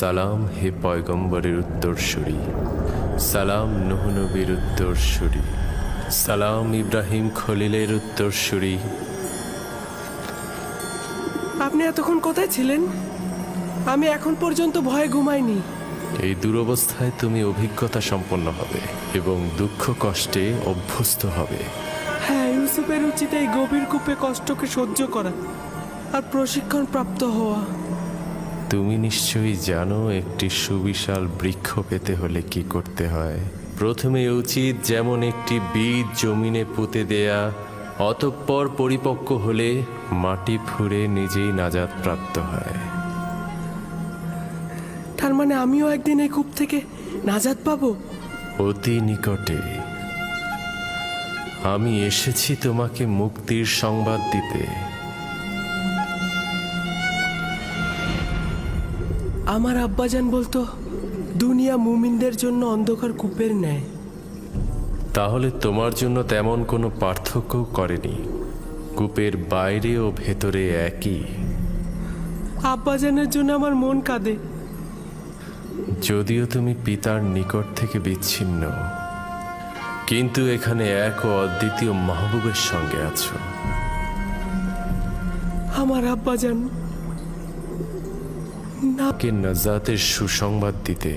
সালাম হে পয়গম্বরের উত্তরসূরি, সালাম নূহ নবীর উত্তরসূরি, সালাম ইব্রাহিম খলিলের উত্তরসূরি। আপনি এতক্ষণ কোথায় ছিলেন? আমি এখন পর্যন্ত ভয়ে ঘুমাইনি। এই দুরবস্থায় তুমি অভিজ্ঞতা সম্পন্ন হবে এবং দুঃখ কষ্টে অভ্যস্ত হবে। হ্যাঁ, ইউসুফের উচিত এই গভীর কূপে কষ্টকে সহ্য করা আর প্রশিক্ষণ প্রাপ্ত হওয়া। তুমি নিশ্চয়ই জানো একটি সুবিশাল বৃক্ষ পেতে হলে কি করতে হয়। প্রথমে উচিত যেমন একটি বীজ জমিনে পুঁতে দেয়া, অতঃপর পরিপক্ক হলে মাটি ফুঁড়ে নিজেই নাজাত প্রাপ্ত হয়। তার মানে আমিও একদিন এই কূপ থেকে নাজাত পাবো? অতি নিকটে। আমি এসেছি তোমাকে মুক্তির সংবাদ দিতে। আমার আব্বাজান বলতো দুনিয়া মুমিনদের জন্য অন্ধকার কূপের ন্যায়। তাহলে তোমার জন্য তেমন কোনো পার্থক্য করেনি। কূপের বাইরে ও ভেতরে একই। আব্বাজানের জন্য আমার মন কাঁদে। যদিও তুমি পিতার নিকট থেকে বিচ্ছিন্ন, কিন্তু এখানে এক ও অদ্বিতীয় মাহবুবের সঙ্গে আছো। আমার আব্বাজান কে নাজাতের সুসংবাদ দিতে।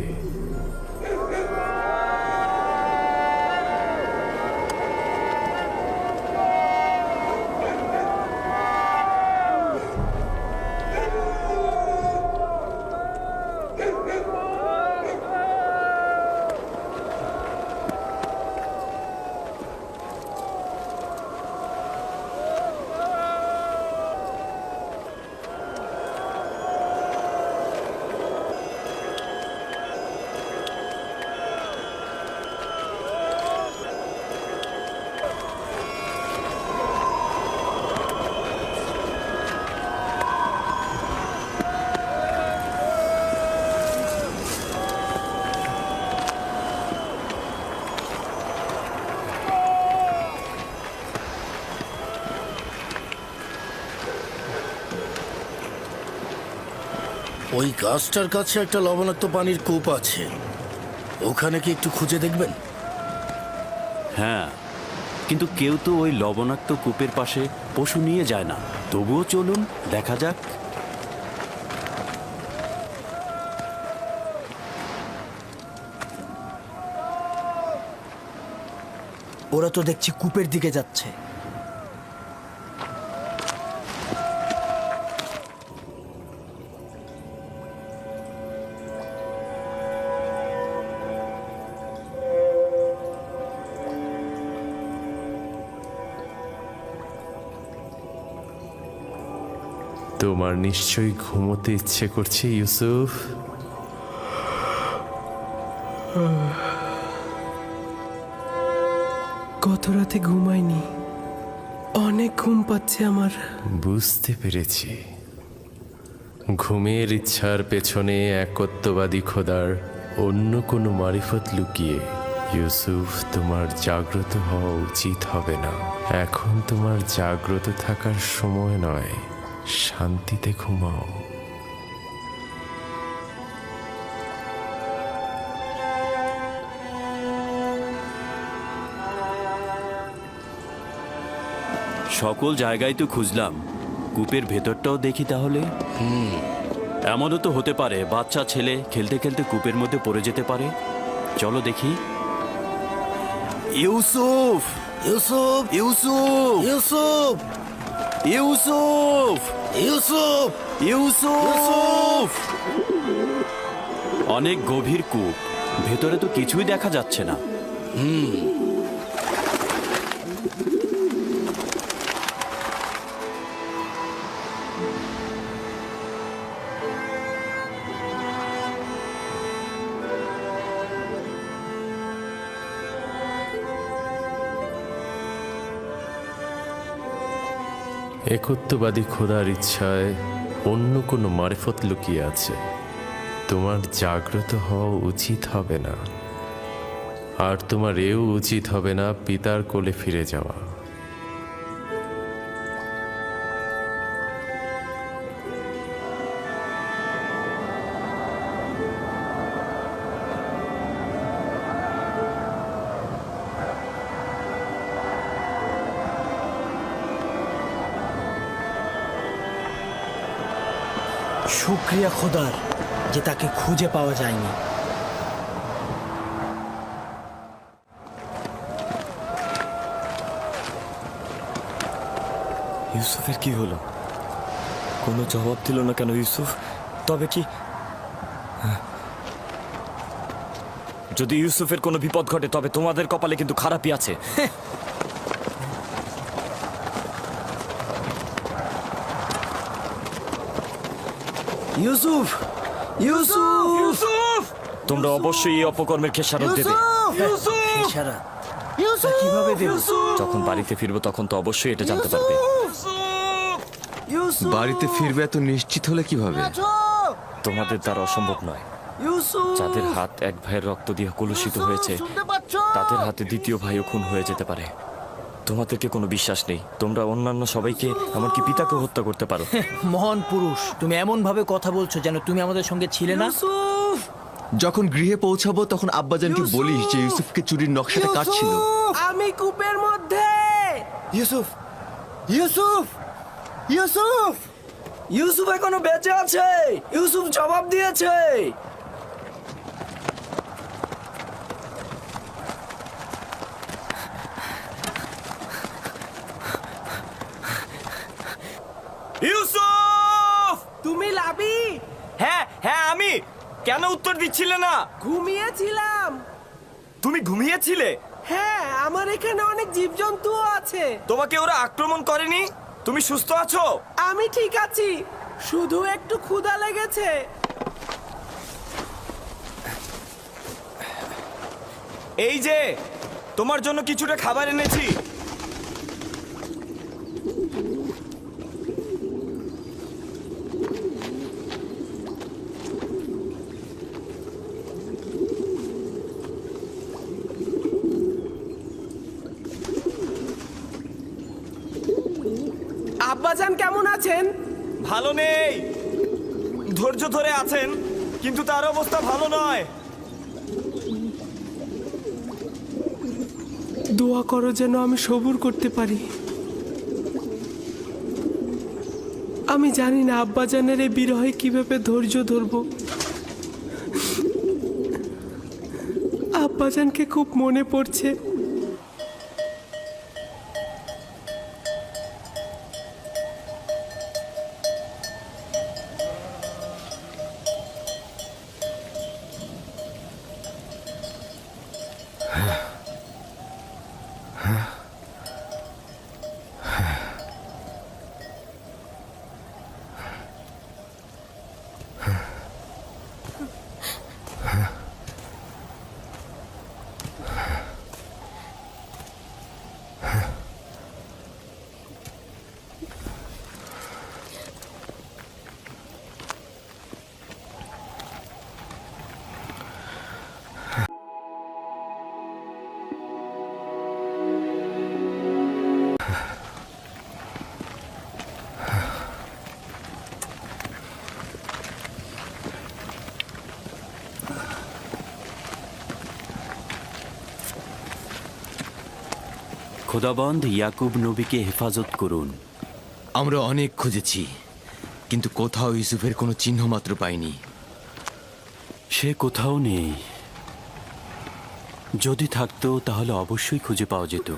ওই গাছটার কাছে একটা লবণাক্ত পানির কূপ আছে, ওখানে কি একটু খুঁজে দেখবেন? হ্যাঁ, কিন্তু কেউ তো ওই লবণাক্ত কূপের পাশে পশু নিয়ে যায় না। তবুও চলুন, দেখা যাক। ওরা তো দেখছি কূপের দিকে যাচ্ছে। তোমার নিশ্চয়ই ঘুমোতে ইচ্ছে করছে ইউসুফ। গত রাতে ঘুমাইনি, অনেক ঘুম পাচ্ছে আমার। বুঝতে পেরেছি। ঘুমের ইচ্ছার পেছনে একত্ববাদী খোদার অন্য কোনো মারিফত লুকিয়ে ইউসুফ তোমার জাগ্রত হওয়া উচিত হবে না। এখন তোমার জাগ্রত থাকার সময় নয়, শান্তিতে ঘুমাও। সকল জায়গায় তো খুঁজলাম, কূপের ভেতরটাও দেখি তাহলে। এমনও তো হতে পারে বাচ্চা ছেলে খেলতে খেলতে কূপের মধ্যে পড়ে যেতে পারে। চলো দেখি। ইউসুফ, ইউসুফ, ইউসুফ, ইউসুফ, ইউসুফ, ইউসুফ, ইউসুফ! অনেক গভীর কূপ, ভেতরে তো কিছুই দেখা যাচ্ছে না। একত্ববাদী খোদার ইচ্ছায় অন্য কোনো মারিফত লুকিয়ে আছে। তোমার জাগ্রত হওয়া উচিত হবে না, আর তোমার এও উচিত হবে না পিতার কোলে ফিরে যাওয়া। শুক্রিয়া খোদার যে তাকে খুঁজে পাওয়া যায়নি। ইউসুফের কি হলো? কোনো জবাব দিল না কেন ইউসুফ? তবে কি যদি ইউসুফের কোনো বিপদ ঘটে তবে তোমাদের কপালে কিন্তু খারাপই আছে। ইউসুফ, ইউসুফ, ইউসুফ! তোমরা অবশ্যই এই অপকর্মের খেসারত দেবে। ইশারা কিভাবে দেব? যখন বাড়িতে ফিরবো তখন তো অবশ্যই এটা জানতে পারবে। বাড়িতে ফিরবে এত নিশ্চিত হলে কিভাবে? তোমাদের দ্বারা অসম্ভব নয়। যাদের হাত এক ভাইয়ের রক্ত দিয়ে কলুষিত হয়েছে তাদের হাতে দ্বিতীয় ভাইও খুন হয়ে যেতে পারে। তোমাদেরকে কোনো বিশ্বাস নেই। তোমরা অন্যান্য সবাইকে এমনকি পিতাকে হত্যা করতে পারো। মহান পুরুষ, তুমি এমন ভাবে কথা বলছো যেন তুমি আমাদের সঙ্গে ছিলে না। যখন গৃহে পৌঁছাবো তখন আব্বাজানকে বলিস যে ইউসুফকে চুরির নকশাটা কার ছিল। আমি কূপের মধ্যে। ইউসুফ, ইউসুফ, ইউসুফ, ইউসুফ এখনো বেঁচে আছে। ইউসুফ জবাব দিয়েছে। ইউসুফ! তুমি লাবি? হ্যাঁ হ্যাঁ আমি। কেন উত্তর দিচ্ছিলে না? ঘুমিয়েছিলাম। তুমি ঘুমিয়েছিলে? হ্যাঁ, আমার এখানে অনেক জীবজন্তু আছে। তোমাকে ওরা আক্রমণ করেনি? তুমি সুস্থ আছো? আমি ঠিক আছি, শুধু একটু ক্ষুধা লেগেছে। এই যে তোমার জন্য কিছুটা খাবার এনেছি। আব্বাজান কেমন আছেন? ভালো নেই, ধৈর্য ধরে আছেন, কিন্তু তার অবস্থা ভালো নয়। দোয়া করো যেন আমি সবুর করতে পারি। আমি জানি না আব্বাজানের এই বিরহে কিভাবে ধৈর্য ধরব। আব্বাজানকে খুব মনে পড়ছে। খোদাবন্দ ইয়াকুব নবীকে হেফাজত করুন। আমরা অনেক খুঁজেছি, কিন্তু কোথাও ইউসুফের কোনো চিহ্ন মাত্র পাইনি। সে কোথাও নেই। যদি থাকতো তাহলে অবশ্যই খুঁজে পাওয়া যেত।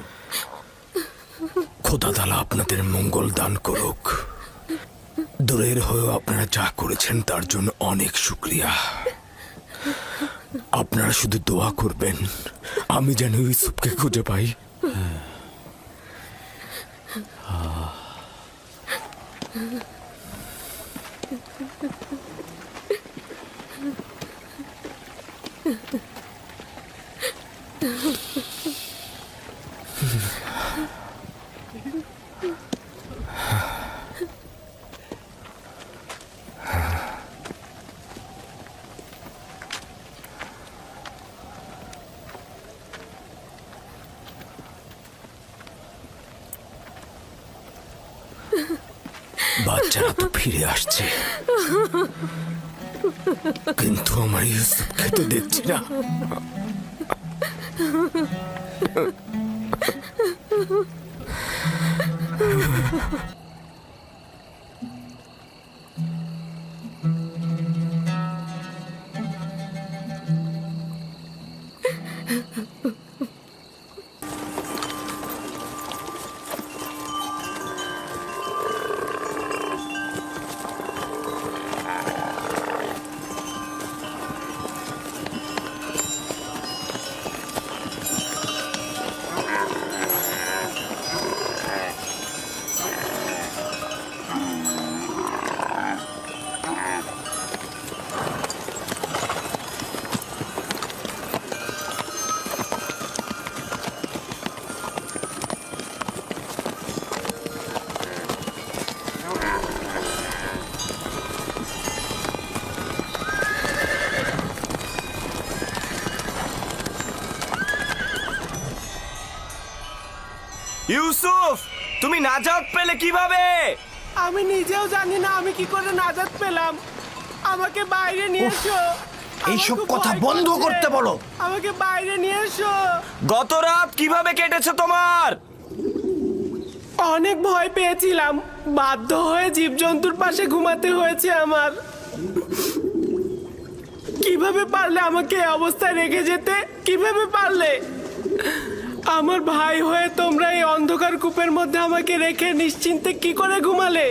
খোদা তাআলা আপনাদের মঙ্গল দান করুক। দূরের হয়েও আপনারা যা করেছেন তার জন্য অনেক শুকরিয়া। আপনারা শুধু দোয়া করবেন আমি যেন ইউসুফকে খুঁজে পাই। বাচ্চারা তো ফিরে আসছে, কিন্তু আমার ইউসুফকে তো দেখছি না। ইউসুফ, তুমি নাজাত পেলে কিভাবে? আমি নিজেও জানি না আমি কি করে নাজাত পেলাম। আমাকে বাইরে নিয়ে এসো। এইসব আমার খুব কথা ভয় বন্ধ করছে। করতে বলো। আমাকে বাইরে নিয়ে এসো। গত রাত কিভাবে কেটেছে তোমার? অনেক ভয় পেয়েছিলাম, বাধ্য হয়ে জীবজন্তুর পাশে ঘুমাতে হয়েছে আমার। কিভাবে পারলে আমাকে এই অবস্থায় রেখে যেতে? কিভাবে পারলে? আমার ভাই হয়ে তোমরা এই অন্ধকার কূপের মধ্যে আমাকে রেখে নিশ্চিন্তে কি করে ঘুমালে?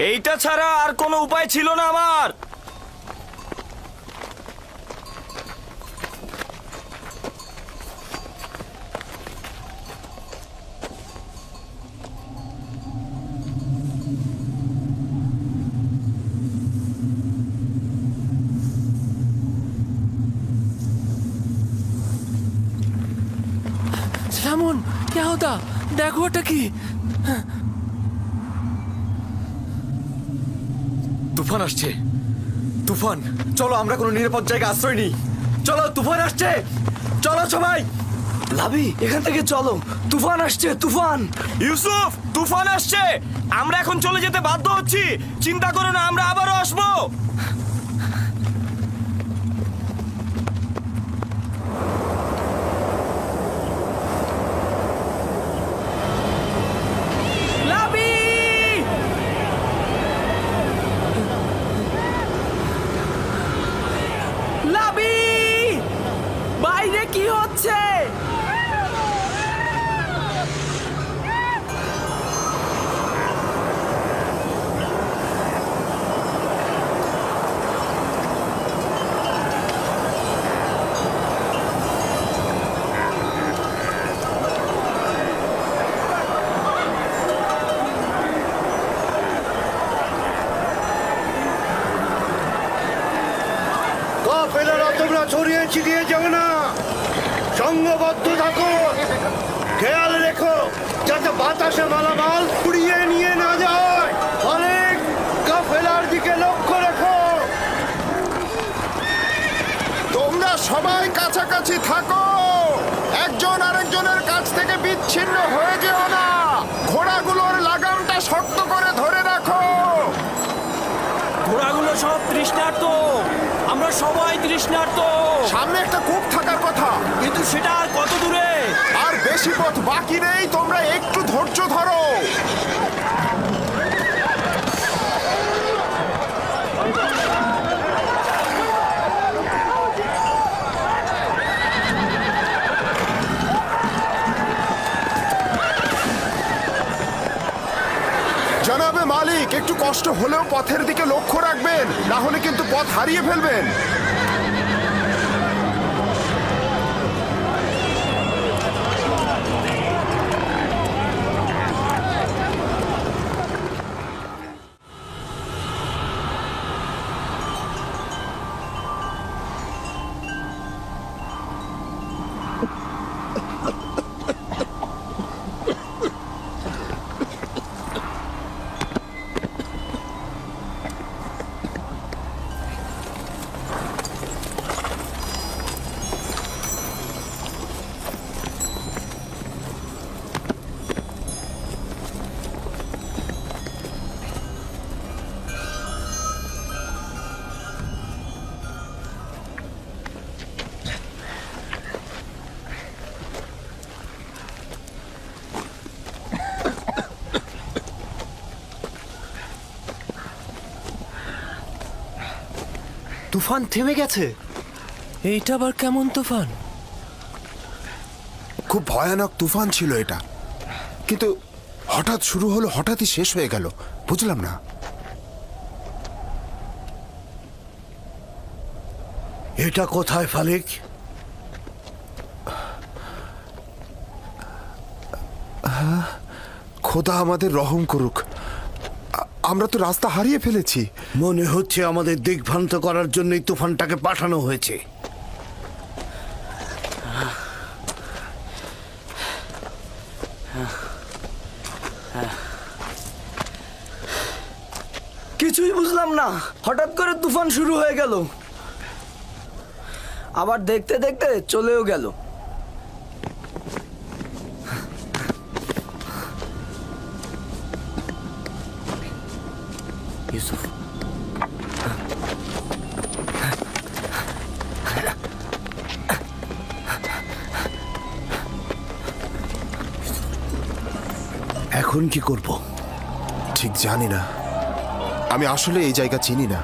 এইটা ছাড়া আর কোনো উপায় ছিল না আমার। সামন, क्या होता? দেখো ওটা কি? তুফান আসছে, তুফান! চলো আমরা কোনো নিরাপদ জায়গায় আশ্রয় নিই। চলো, তুফান আসছে, চলো সবাই। লাভি, এখান থেকে চলো, তুফান আসছে, তুফান। ইউসুফ, তুফান আসছে, আমরা এখন চলে যেতে বাধ্য হচ্ছি। চিন্তা করো না, আমরা আবারও আসবো। লাবি! লাবি! বাইরে কি হচ্ছে? কাফেলারা তোমরা ছড়িয়ে ছিটিয়ে যাও না, সংঘবদ্ধ থাকো। খেয়াল রেখো যাতে বাতাসে মালামাল উড়িয়ে নিয়ে না যায়। অনেক কাফেলার দিকে লক্ষ্য রেখো। তোমরা সবাই কাছাকাছি থাকো, একজন আরেকজনের কাছ থেকে বিচ্ছিন্ন হয়ে যেও না। ঘোড়াগুলোর লাগামটা শক্ত করে ধরে রাখো। ঘোড়াগুলো সব তৃষ্ণার্ত, আমরা সবাই তৃষ্ণার্ত। সামনে একটা কূপ থাকার কথা, কিন্তু সেটা আর কত দূরে? আর বেশি বেশি পথ বাকি নেই, তোমরা একটু ধৈর্য ধরো। জনাবে মালিক, একটু কষ্ট হলেও পথের দিকে লক্ষ্য রাখবেন, না হলে কিন্তু পথ হারিয়ে ফেলবেন। তুফান থেমে গেছে। এইটা আবার কেমন তুফান? খুব ভয়ানক তুফান ছিল এটা, কিন্তু হঠাৎ শুরু হলো, হঠাৎই শেষ হয়ে গেল, বুঝলাম না। এটা কোথায় ফালিক? খোদা আমাদের রহম করুক, আমরা তো রাস্তা হারিয়ে ফেলেছি। মনে হচ্ছে আমাদের দিগ্ভ্রান্ত করার জন্যই তুফানটাকে পাঠানো হয়েছে। কিছুই বুঝলাম না, হঠাৎ করে তুফান শুরু হয়ে গেল, আবার দেখতে দেখতে চলেও গেল। ইউসুফ, এখন কি করব? ঠিক জানি না, আমি আসলে এই জায়গা চিনি না।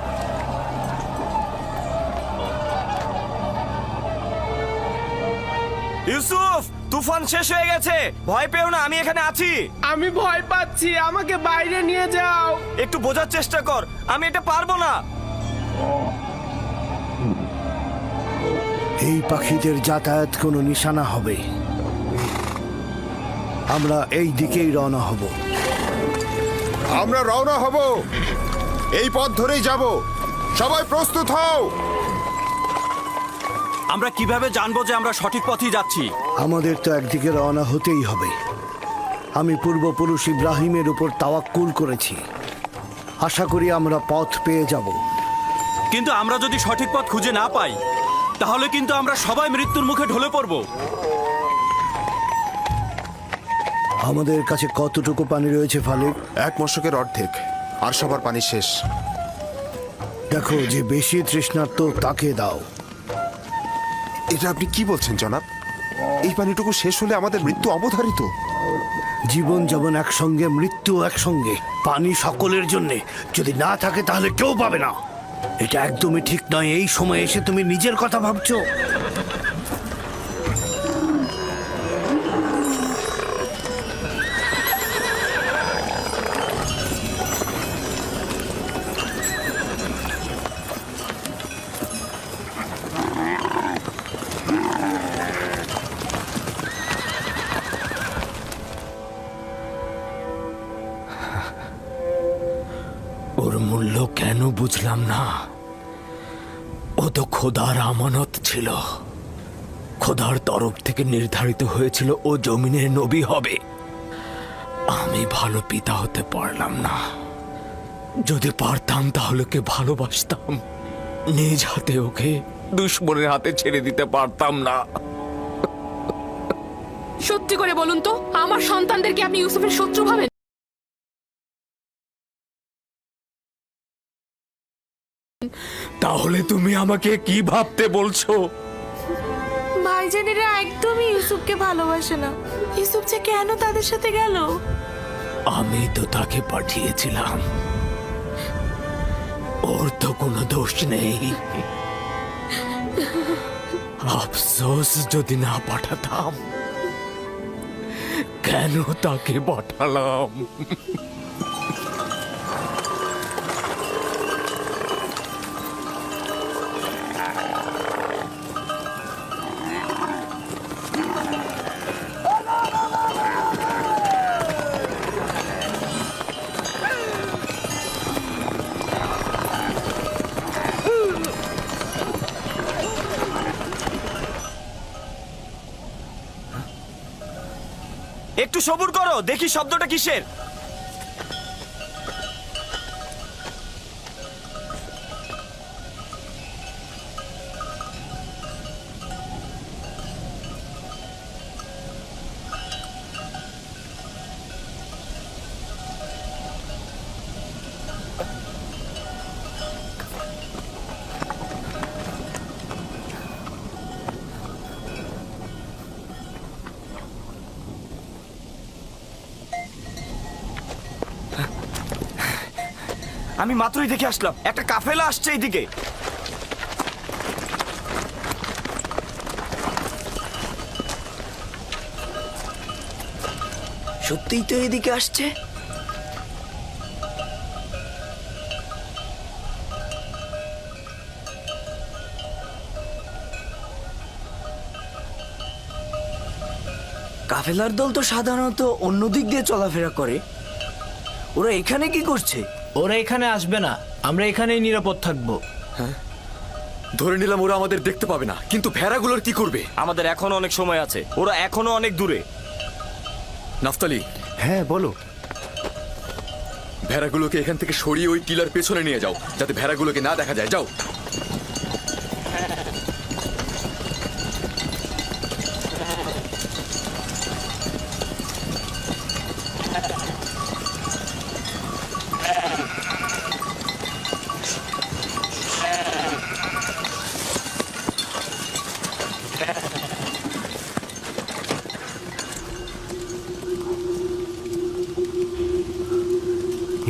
ইউসুফ, তুফান শেষ হয়ে গেছে, ভয় পেও না, আমি এখানে আছি। আমি ভয় পাচ্ছি, আমাকে বাইরে নিয়ে যাও। একটু বোঝার চেষ্টা কর, আমি এটা পারবো না। এই পাখিদের যাতায়াত কোনো নিশানা হবে। আমরা এই দিকেই রওনা হব। আমরা রওনা হব, এই পথ ধরেই যাব, সবাই প্রস্তুত হও। আমরা কিভাবে জানবো যে আমরা সঠিক পথেই যাচ্ছি? আমাদের তো একদিকে রওনা হতেই হবে। আমি পূর্বপুরুষ ইব্রাহিমের উপর তাওয়াক্কুল করেছি, আশা করি আমরা পথ পেয়ে যাব। কিন্তু আমরা যদি সঠিক পথ খুঁজে না পাই, তাহলে কিন্তু আমরা সবাই মৃত্যুর মুখে ঢলে পড়ব। আমাদের কাছে কতটুকু পানি রয়েছে ফালিক? এক মশকের অর্ধেক, আর সবার পানি শেষ। দেখো, যে বেশি তৃষ্ণার্ত তাকে দাও। এটা আপনি কি বলছেন জনাব? এই পানিটুকু শেষ হলে আমাদের মৃত্যু অবধারিত। জীবন যেমন একসঙ্গে, মৃত্যু একসঙ্গে। পানি সকলের জন্য, যদি না থাকে তাহলে কেউ পাবে না। এটা একদমই ঠিক নয়। এই সময় এসে তুমি নিজের কথা ভাবছো। ওর মূল্য কেন বুঝলাম না। ও তো খোদার আমানত ছিল, খোদার তরফ থেকে নির্ধারিত হয়েছিল ও জমিনের নবী হবে। আমি ভালো পিতা হতে পারলাম না। যদি পারতাম তাহলে ওকে ভালোবাসতাম, নিজ হাতে ওকে দুশ্মনের হাতে ছেড়ে দিতে পারতাম না। সত্যি করে বলুন তো, আমার সন্তানদেরকে আপনি ইউসুফের শত্রু ভাবেন? তাহলে তুমি আমাকে কি ভাবতে বলছো? ভাইজানেরা একদমই ইউসুফকে ভালোবাসে না। ইউসুফ যে কেন তাদের সাথে গেল? আমি তো তাকে পাঠিয়েছিলাম, ওর তো কোনো দোষ নেই। আফসোস যদি না পাঠাতাম। কেন তাকে পাঠালাম? একটু সবুর করো, দেখি শব্দটা কিসের। আমি মাত্রই দেখে আসলাম, একটা কাফেলা আসছে এইদিকে। সত্যিই তো এদিকে আসছে। কাফেলার দল তো সাধারণত অন্য দিক দিয়ে চলাফেরা করে, ওরা এখানে কি করছে? ওরা এখানে আসবে না, আমরা এখানেই নিরাপদ থাকবো। ধরে নিলাম ওরা আমাদের দেখতে পাবে না, কিন্তু ভেড়াগুলোর কি করবে? আমাদের এখনো অনেক সময় আছে, ওরা এখনো অনেক দূরে। নাফতালি, হ্যাঁ বলো। ভেড়াগুলোকে এখান থেকে সরিয়ে ওই টিলার পেছনে নিয়ে যাও, যাতে ভেড়াগুলোকে না দেখা যায়। যাও।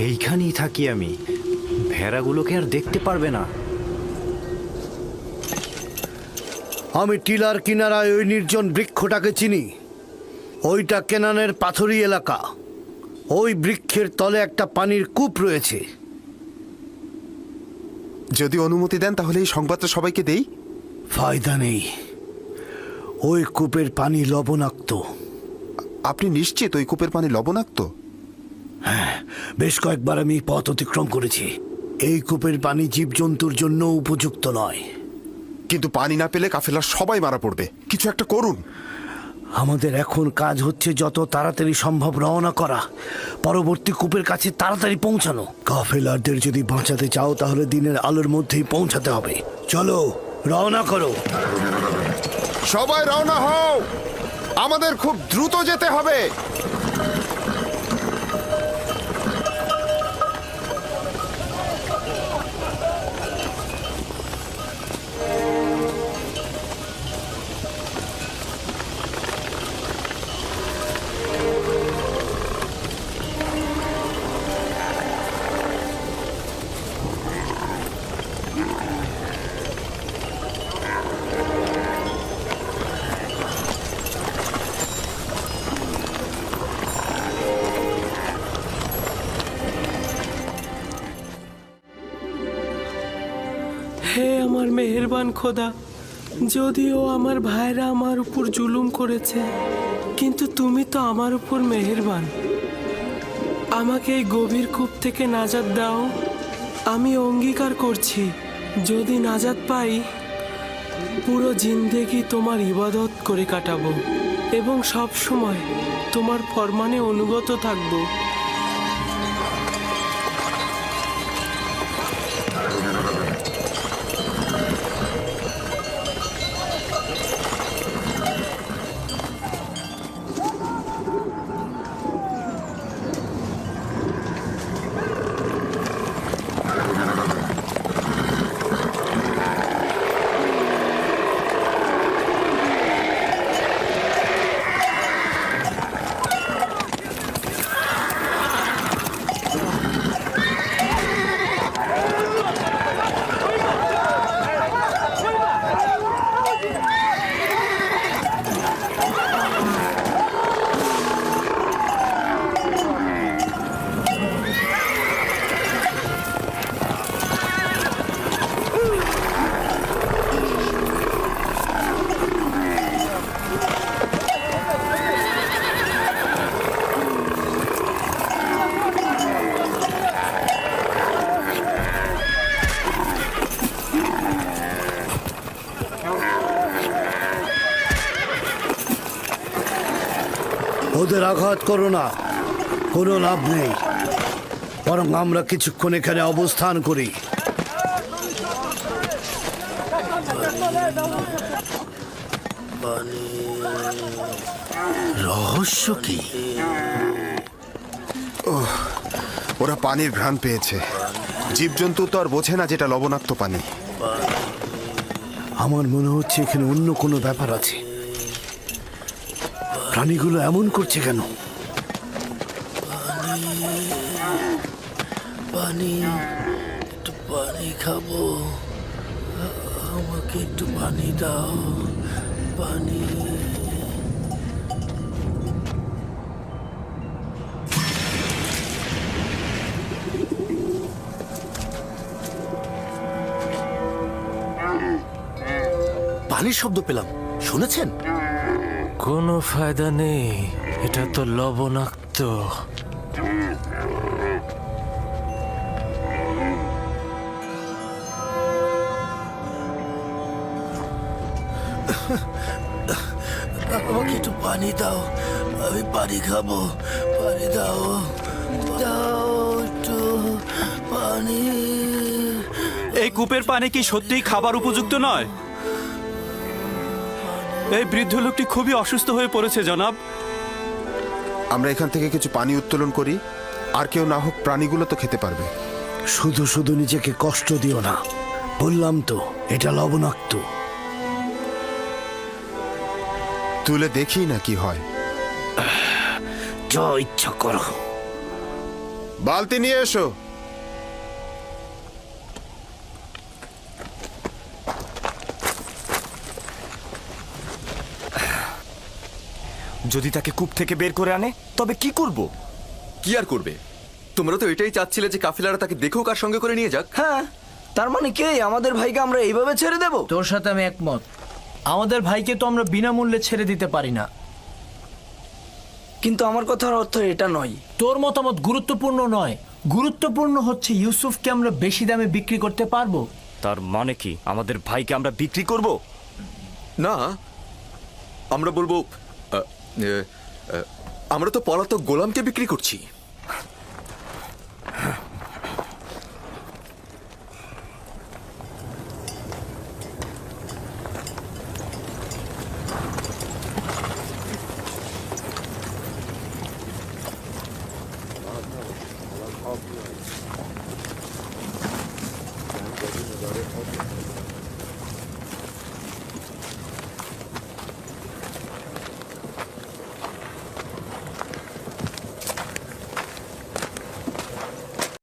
এইখানেই থাকি আমি, ভেড়াগুলোকে আর দেখতে পারবে না। আমি টিলার কিনারায় ওই নির্জন বৃক্ষটাকে চিনি। ওইটা কেনানের পাথুরি এলাকা। ওই বৃক্ষের তলে একটা পানির কূপ রয়েছে। যদি অনুমতি দেন তাহলে এই সংবাদটা সবাইকে দেই। ফায়দা নেই, ওই কূপের পানি লবণাক্ত। আপনি নিশ্চিত ওই কূপের পানি লবণাক্ত? হ্যাঁ, বেশ কয়েকবার আমি পথ অতিক্রম করেছি। এই কূপের পানি জীবজন্তুর জন্য উপযুক্ত নয়। কিন্তু পানি না পেলে কাফেলার সবাই মারা পড়বে, কিছু একটা করুন। আমাদের এখন কাজ হচ্ছে যত তাড়াতাড়ি সম্ভব রওনা করা, পরবর্তী কূপের কাছে তাড়াতাড়ি পৌঁছানো। কাফেলারদের যদি বাঁচাতে চাও তাহলে দিনের আলোর মধ্যেই পৌঁছাতে হবে। চলো, রওনা করো। সবাই রওনা হও, আমাদের খুব দ্রুত যেতে হবে। হে আমার মেহেরবান খোদা, যদিও আমার ভাইরা আমার উপর জুলুম করেছে, কিন্তু তুমি তো আমার উপর মেহেরবান। আমাকে এই গভীর কূপ থেকে নাজাত দাও। আমি অঙ্গীকার করছি, যদি নাজাত পাই পুরো জিন্দেগি তোমার ইবাদত করে কাটাবো এবং সব সময় তোমার ফরমানে অনুগত থাকবো। ওদের আঘাত করো না, কোনো লাভ নেই। বরং আমরা কিছুক্ষণ এখানে অবস্থান করি। রহস্য কি? ওরা পানির ঘ্রাণ পেয়েছে। জীবজন্তু তো আর বোঝে না যেটা লবণাক্ত পানি। আমার মনে হচ্ছে এখানে অন্য কোনো ব্যাপার আছে। প্রাণীগুলো এমন করছে কেন? পানি, একটু পানি খাবো, আমাকে একটু পানি দাও, পানি। পানির শব্দ পেলাম, শুনেছেন? কোনো ফায়দা নেই, এটা তো লবণাক্ত। আমাকে একটু পানি দাও, আমি পানি খাবো, পানি দাও, দাও একটু পানি। এই কূপের পানি কি সত্যিই খাবার উপযুক্ত নয়? এই বৃদ্ধ লোকটি খুবই অসুস্থ হয়ে পড়েছে জনাব। আমরা এখান থেকে কিছু পানি উত্তোলন করি, আর কেউ না হোক প্রাণীগুলো তো খেতে পারবে। শুধু শুধু নিজেকে কষ্ট দিও না, বললাম তো এটা লবণাক্ত। তুলে দেখি না কি হয়। যা ইচ্ছা করো। বালতি নিয়ে এসো। যদি তাকে কূপ থেকে বের করে আনে তবে কি করব? কি আর করবে? তোমরা তো এটাই চাচ্ছিলে যে কাফিলারা তাকে দেখুক আর সঙ্গে করে নিয়ে যাক। হ্যাঁ, তার মানে কি আমাদের ভাইকে আমরা এইভাবে ছেড়ে দেব? তোর সাথে আমি একমত। আমাদের ভাইকে তো আমরা বিনামূল্যে ছেড়ে দিতে পারি না। কিন্তু আমার কথার অর্থ এটা নয়। তোর মতামত গুরুত্বপূর্ণ নয়, গুরুত্বপূর্ণ হচ্ছে ইউসুফকে আমরা বেশি দামে বিক্রি করতে পারবো। তার মানে কি আমাদের ভাইকে আমরা বিক্রি করব? না, আমরা বলবো আমরা তো পলাতক গোলামকে বিক্রি করছি।